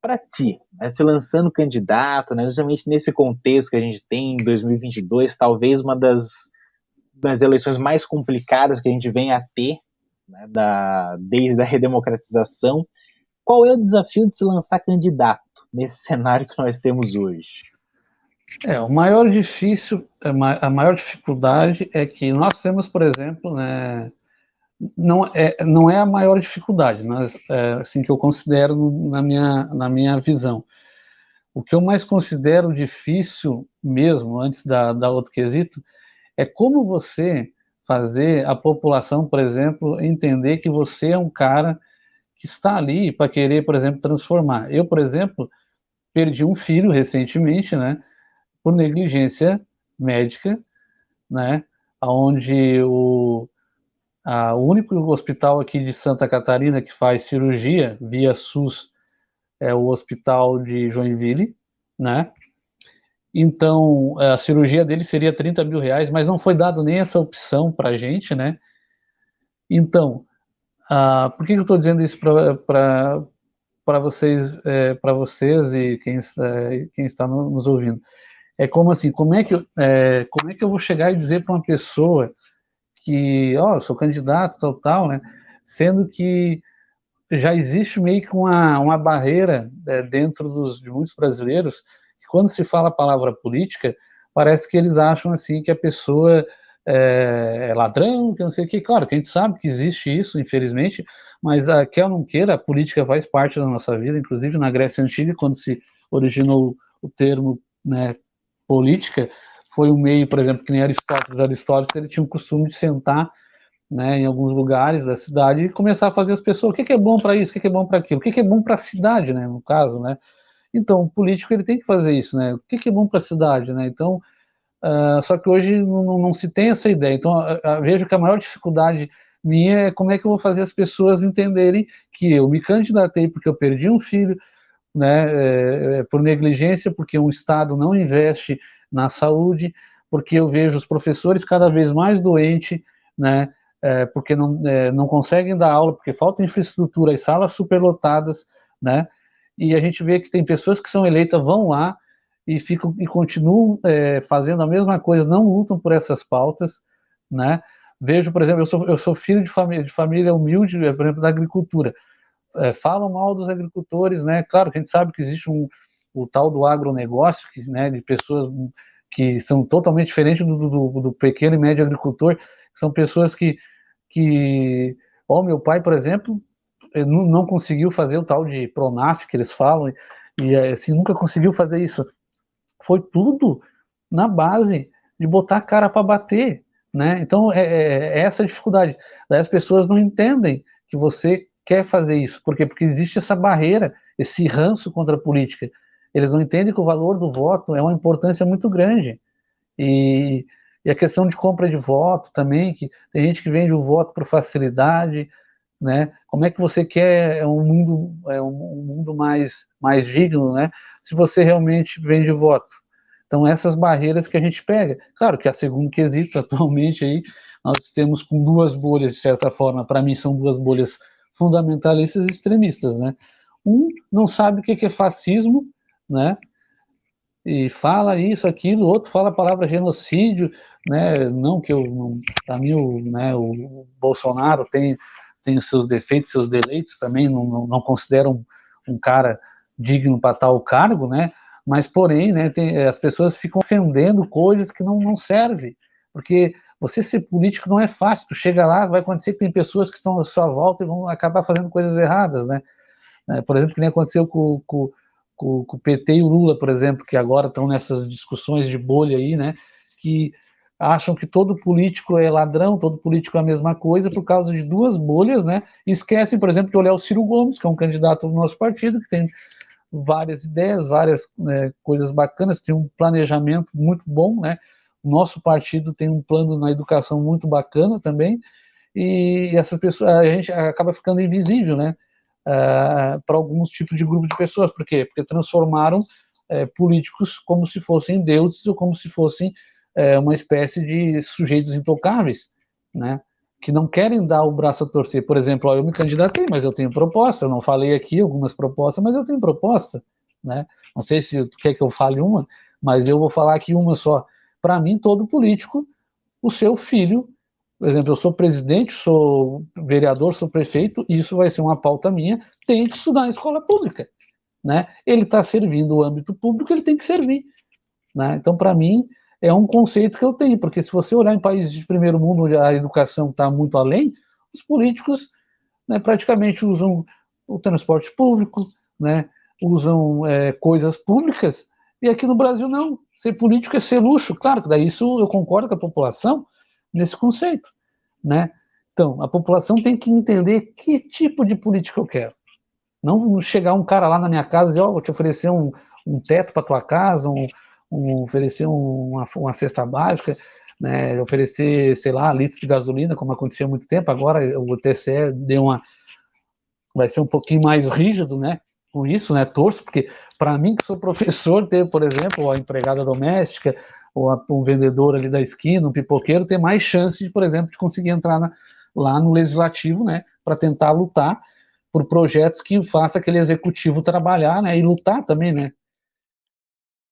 para ti, né, se lançando candidato, né, justamente nesse contexto que a gente tem em 2022, talvez uma das eleições mais complicadas que a gente vem a ter, né, desde a redemocratização, qual é o desafio de se lançar candidato nesse cenário que nós temos hoje? O maior difícil, a maior dificuldade é que nós temos, por exemplo, né, não é a maior dificuldade, mas assim que eu considero na minha visão. O que eu mais considero difícil mesmo, antes da outro quesito, é como você fazer a população, por exemplo, entender que você é um cara que está ali para querer, por exemplo, transformar. Eu, por exemplo, perdi um filho recentemente, né, por negligência médica, né, onde o único hospital aqui de Santa Catarina que faz cirurgia via SUS é o hospital de Joinville, né? Então, a cirurgia dele seria 30 mil reais, mas não foi dado nem essa opção para a gente, né? Então, por que eu estou dizendo isso para vocês e quem está nos ouvindo? É como assim, como é que eu vou chegar e dizer para uma pessoa que, ó, eu sou candidato, tal, né? Sendo que já existe meio que uma barreira dentro de muitos brasileiros, que quando se fala a palavra política, parece que eles acham assim que a pessoa é ladrão, que não sei o que. Claro que a gente sabe que existe isso, infelizmente, mas quer ou não queira, a política faz parte da nossa vida, inclusive na Grécia Antiga, quando se originou o termo, né, política, foi um meio, por exemplo, que nem Aristóteles ele tinha o costume de sentar, né, em alguns lugares da cidade e começar a fazer as pessoas, o que é bom para isso, o que é bom para aquilo, o que é bom para a cidade, né, no caso, né. Então, o político ele tem que fazer isso, né, o que é bom para a cidade, né. Então, só que hoje não se tem essa ideia. Então, vejo que a maior dificuldade minha é como é que eu vou fazer as pessoas entenderem que eu me candidatei porque eu perdi um filho, né, por negligência, porque um Estado não investe na saúde, porque eu vejo os professores cada vez mais doentes, né, porque não conseguem dar aula, porque falta infraestrutura e salas superlotadas, né, e a gente vê que tem pessoas que são eleitas, vão lá e ficam e continuam fazendo a mesma coisa, não lutam por essas pautas, né. Vejo, por exemplo, eu sou filho de família humilde, por exemplo, da agricultura, falam mal dos agricultores, né? Claro que a gente sabe que existe o tal do agronegócio, que, né, de pessoas que são totalmente diferentes do pequeno e médio agricultor, que são pessoas meu pai, por exemplo, não conseguiu fazer o tal de Pronaf que eles falam, e assim, nunca conseguiu fazer isso. Foi tudo na base de botar a cara para bater, né? Então, é essa a dificuldade. Daí as pessoas não entendem que você quer fazer isso. Por quê? Porque existe essa barreira, esse ranço contra a política. Eles não entendem que o valor do voto é uma importância muito grande. E a questão de compra de voto também, que tem gente que vende o voto por facilidade, né? Como é que você quer um mundo mais digno, né? Se você realmente vende voto. Então, essas barreiras que a gente pega. Claro que a segundo quesito, atualmente, aí, nós temos com duas bolhas, de certa forma, para mim são duas bolhas fundamentalistas e extremistas, né? Um não sabe o que é fascismo, né? E fala isso, aquilo, o outro fala a palavra genocídio, né? Não que eu, para mim, o Bolsonaro tem os seus defeitos, seus deleitos, também não considero um cara digno para tal cargo, né? Mas, porém, né, as pessoas ficam ofendendo coisas que não servem, porque você ser político não é fácil, tu chega lá, vai acontecer que tem pessoas que estão à sua volta e vão acabar fazendo coisas erradas, né? Por exemplo, que nem aconteceu com o PT e o Lula, por exemplo, que agora estão nessas discussões de bolha aí, né, que acham que todo político é ladrão, todo político é a mesma coisa, por causa de duas bolhas, né, e esquecem, por exemplo, de olhar o Ciro Gomes, que é um candidato do nosso partido, que tem várias ideias, várias coisas bacanas, tem um planejamento muito bom, né, o nosso partido tem um plano na educação muito bacana também, e essas pessoas, a gente acaba ficando invisível, né, para alguns tipos de grupo de pessoas. Por quê? Porque transformaram políticos como se fossem deuses ou como se fossem uma espécie de sujeitos intocáveis, né? que não querem dar o braço a torcer. Por exemplo, ó, eu me candidatei, mas eu tenho proposta. Eu não falei aqui algumas propostas, mas eu tenho proposta, né? Não sei se tu quer que eu fale uma, mas eu vou falar aqui uma só. Para mim, todo político, o seu filho, por exemplo, eu sou presidente, sou vereador, sou prefeito, e isso vai ser uma pauta minha, tem que estudar em escola pública, né? Ele está servindo o âmbito público, ele tem que servir, né? Então, para mim, é um conceito que eu tenho, porque se você olhar em países de primeiro mundo, onde a educação está muito além, os políticos, né, praticamente usam o transporte público, né, usam coisas públicas, e aqui no Brasil não. Ser político é ser luxo, claro, que daí isso eu concordo com a população nesse conceito, né? Então, a população tem que entender que tipo de política eu quero. Não chegar um cara lá na minha casa e dizer, ó, vou te oferecer um teto para tua casa, oferecer uma cesta básica, né, oferecer, sei lá, litro de gasolina, como acontecia há muito tempo. Agora o TCE vai ser um pouquinho mais rígido, né, com isso, né, torço, porque para mim que sou professor, ter, por exemplo, a empregada doméstica, ou um vendedor ali da esquina, um pipoqueiro, ter mais chance, de, por exemplo, de conseguir entrar lá no legislativo, né, para tentar lutar por projetos que faça aquele executivo trabalhar, né, e lutar também, né,